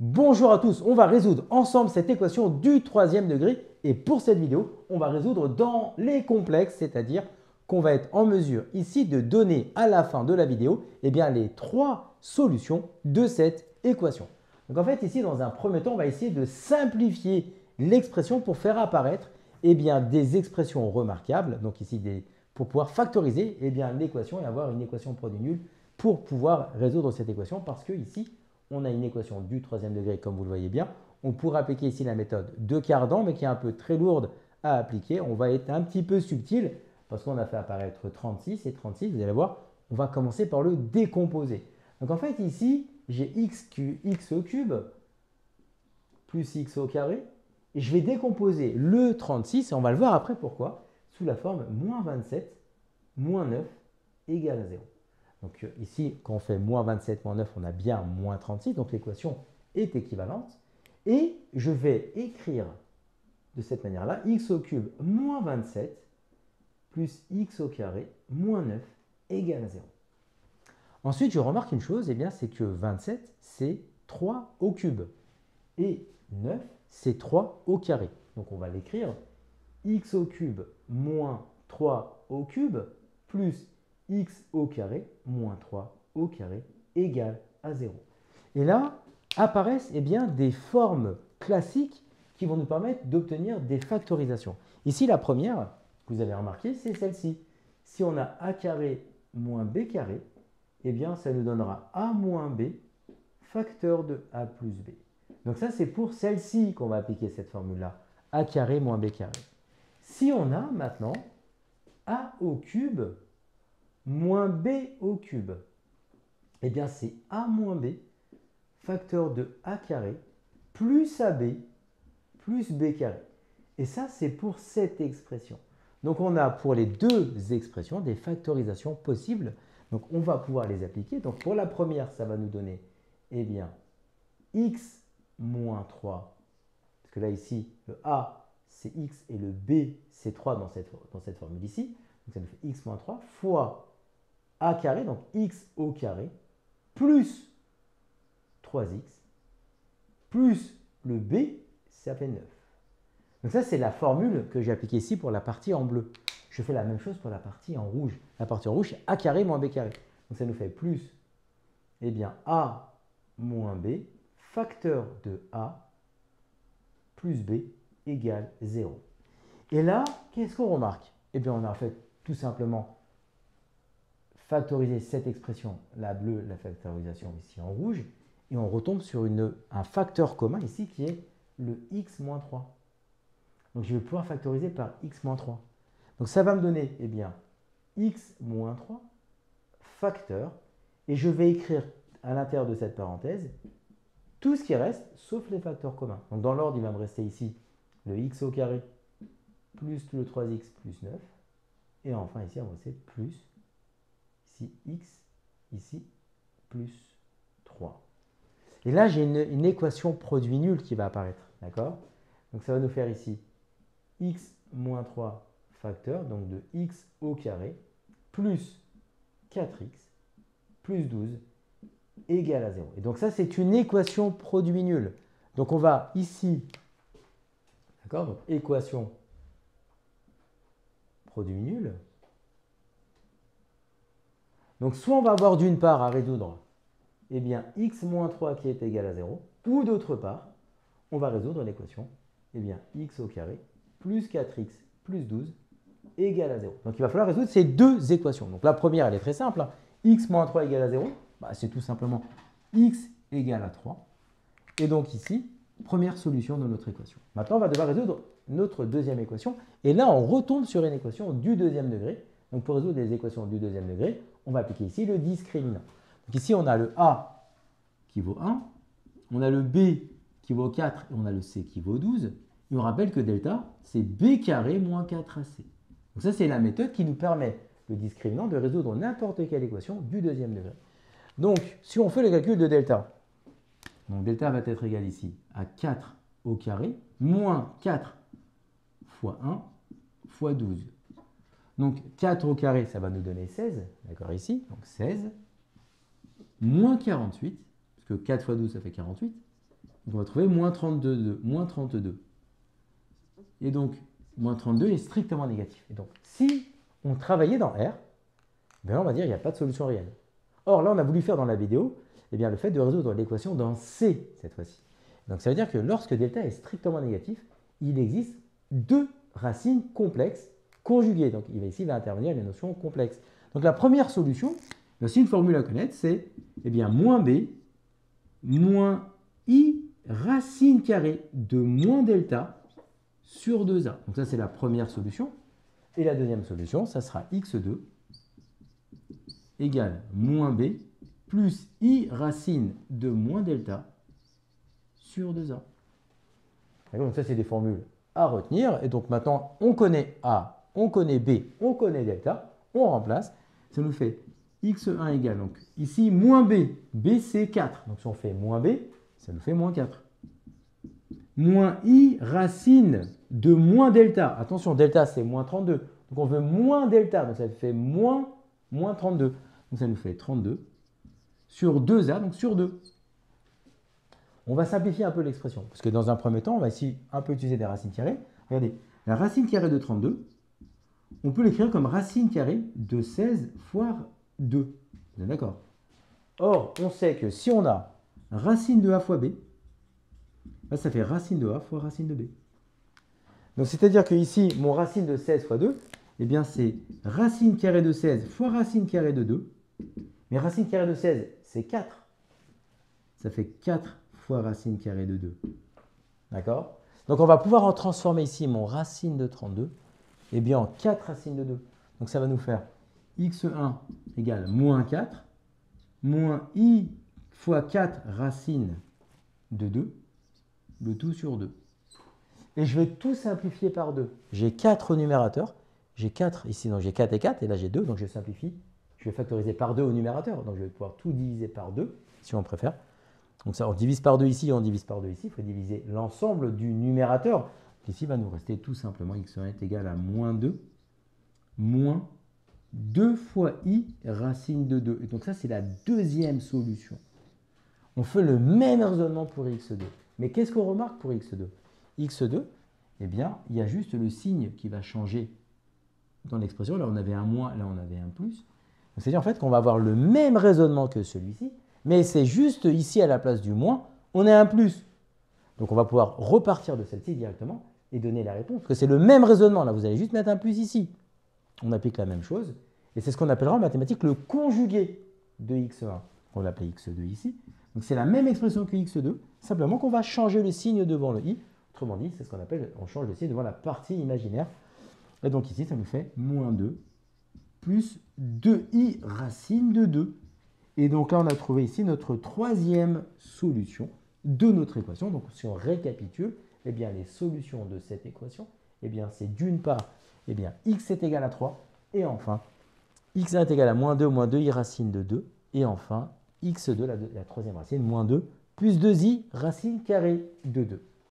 Bonjour à tous, on va résoudre ensemble cette équation du troisième degré et pour cette vidéo, on va résoudre dans les complexes, c'est-à-dire qu'on va être en mesure ici de donner à la fin de la vidéo les trois solutions de cette équation. Donc en fait ici dans un premier temps, on va essayer de simplifier l'expression pour faire apparaître des expressions remarquables, donc ici pour pouvoir factoriser l'équation et avoir une équation produit nul pour pouvoir résoudre cette équation parce que ici on a une équation du troisième degré, comme vous le voyez bien. On pourrait appliquer ici la méthode de Cardan, mais qui est un peu très lourde à appliquer. On va être un petit peu subtil, parce qu'on a fait apparaître 36, et 36, vous allez voir, on va commencer par le décomposer. Donc en fait, ici, j'ai x au cube plus x au carré, et je vais décomposer le 36, et on va le voir après pourquoi, sous la forme moins 27, moins 9 égale à 0. Donc ici, quand on fait moins 27, moins 9, on a bien moins 36, donc l'équation est équivalente. Et je vais écrire de cette manière-là, x au cube moins 27 plus x au carré moins 9 égale à 0. Ensuite, je remarque une chose, c'est que 27, c'est 3 au cube. Et 9, c'est 3 au carré. Donc on va l'écrire x au cube moins 3 au cube plus x au carré moins 3 au carré égale à 0. Et là apparaissent des formes classiques qui vont nous permettre d'obtenir des factorisations. Ici, la première, vous avez remarqué, c'est celle-ci. Si on a a carré moins b carré, ça nous donnera a moins b facteur de a plus b. Donc ça, c'est pour celle-ci qu'on va appliquer cette formule-là, a carré moins b carré. Si on a maintenant a au cube moins b au cube, c'est a moins b facteur de a carré plus ab plus b carré. Et ça, c'est pour cette expression. Donc, on a pour les deux expressions des factorisations possibles. Donc, on va pouvoir les appliquer. Donc, pour la première, ça va nous donner, x moins 3. Parce que là, ici, le a, c'est x et le b, c'est 3 dans cette formule ici. Donc, ça nous fait x moins 3 fois a carré, donc x au carré, plus 3x, plus le b, ça fait 9. Donc ça, c'est la formule que j'ai appliquée ici pour la partie en bleu. Je fais la même chose pour la partie en rouge. La partie en rouge, c'est a carré moins b carré. Donc ça nous fait plus, a moins b, facteur de a, plus b, égale 0. Et là, qu'est-ce qu'on remarque? On a fait tout simplement factoriser cette expression, la bleue, la factorisation ici en rouge, et on retombe sur un facteur commun ici qui est le x moins 3. Donc je vais pouvoir factoriser par x moins 3. Donc ça va me donner x moins 3 facteur, et je vais écrire à l'intérieur de cette parenthèse tout ce qui reste sauf les facteurs communs. Donc dans l'ordre, il va me rester ici le x au carré plus le 3x plus 9, et enfin ici, on va rester plus ici x, ici plus 3. Et là, j'ai une équation produit nul qui va apparaître. D'accord? Donc ça va nous faire ici x moins 3 facteur, donc de x au carré, plus 4x, plus 12, égale à 0. Et donc ça, c'est une équation produit nul. Donc on va ici, d'accord, donc équation produit nul. Donc soit on va avoir d'une part à résoudre x moins 3 qui est égal à 0, ou d'autre part, on va résoudre l'équation x au carré plus 4x plus 12 égale à 0. Donc il va falloir résoudre ces deux équations. Donc la première, elle est très simple. X moins 3 égale à 0, c'est tout simplement x égale à 3. Et donc ici, première solution de notre équation. Maintenant, on va devoir résoudre notre deuxième équation. Et là, on retombe sur une équation du deuxième degré. Donc pour résoudre les équations du deuxième degré, on va appliquer ici le discriminant. Donc ici, on a le a qui vaut 1, on a le b qui vaut 4 et on a le c qui vaut 12. Et on rappelle que delta, c'est b carré moins 4ac. Donc ça, c'est la méthode qui nous permet, le discriminant, de résoudre n'importe quelle équation du deuxième degré. Donc, si on fait le calcul de delta, donc delta va être égal ici à 4 au carré, moins 4 fois 1 fois 12. Donc 4 au carré, ça va nous donner 16, d'accord ici, donc 16, moins 48, parce que 4 fois 12, ça fait 48, Donc on va trouver moins 32. Moins 32. Et donc, moins 32 est strictement négatif. Et donc, si on travaillait dans R, ben on va dire qu'il n'y a pas de solution réelle. Or, là, on a voulu faire dans la vidéo eh bien, le fait de résoudre l'équation dans C cette fois-ci. Donc, ça veut dire que lorsque delta est strictement négatif, il existe deux racines complexes conjuguées. Donc, ici, il va intervenir les notions complexes. Donc, la première solution, c'est une formule à connaître, c'est eh bien, moins B moins I racine carrée de moins delta sur 2A. Donc, ça, c'est la première solution. Et la deuxième solution, ça sera x2 égale moins B plus I racine de moins delta sur 2A. Donc ça, c'est des formules à retenir. Et donc maintenant, on connaît A, on connaît B, on connaît delta. On remplace. Ça nous fait x1 égale, donc ici, moins B. B, c'est 4. Donc si on fait moins B, ça nous fait moins 4. Moins I racine de moins delta. Attention, delta, c'est moins 32. Donc on veut moins delta. Donc ça fait moins 32. Donc ça nous fait 32 sur 2A, donc sur 2. On va simplifier un peu l'expression, parce que dans un premier temps, on va ici un peu utiliser des racines carrées. Regardez, la racine carrée de 32, on peut l'écrire comme racine carrée de 16 fois 2. Vous êtes d'accord? Or, on sait que si on a racine de A fois B, là, ça fait racine de A fois racine de B. Donc, c'est-à-dire que ici, mon racine de 16 fois 2, eh bien, c'est racine carrée de 16 fois racine carrée de 2. Mais racine carrée de 16, c'est 4. Ça fait 4 fois racine carrée de 2. D'accord? Donc, on va pouvoir en transformer ici mon racine de 32 eh bien, en 4 racines de 2. Donc, ça va nous faire x1 égale moins 4, moins i fois 4 racine de 2, le tout sur 2. Et je vais tout simplifier par 2. J'ai 4 au numérateur, j'ai 4 ici, donc j'ai 4 et 4, et là j'ai 2, donc je simplifie. Je vais factoriser par 2 au numérateur, donc je vais pouvoir tout diviser par 2, si on préfère. Donc ça, on divise par 2 ici, on divise par 2 ici, il faut diviser l'ensemble du numérateur. Ici, il va nous rester tout simplement x1 est égal à moins 2, moins 2 fois i racine de 2. Et donc ça, c'est la deuxième solution. On fait le même raisonnement pour x2. Mais qu'est-ce qu'on remarque pour x2? x2, eh bien, il y a juste le signe qui va changer dans l'expression. Là, on avait un moins, là, on avait un plus. C'est-à-dire en fait qu'on va avoir le même raisonnement que celui-ci, mais c'est juste ici, à la place du moins, on a un plus. Donc, on va pouvoir repartir de celle-ci directement et donner la réponse. Parce que c'est le même raisonnement. Là, vous allez juste mettre un plus ici. On applique la même chose. Et c'est ce qu'on appellera en mathématiques le conjugué de x1. On va l'appeler x2 ici. Donc, c'est la même expression que x2, simplement qu'on va changer le signe devant le i. Autrement dit, c'est ce qu'on appelle, on change le signe devant la partie imaginaire. Et donc ici, ça nous fait moins 2 plus 2i racine de 2. Et donc là, on a trouvé ici notre troisième solution de notre équation. Donc si on récapitule, eh bien, les solutions de cette équation, eh bien, c'est d'une part, eh bien, x est égal à 3, et enfin, x est égal à moins 2i racine de 2, et enfin, x2, la troisième racine, moins 2, plus 2i racine carrée de 2.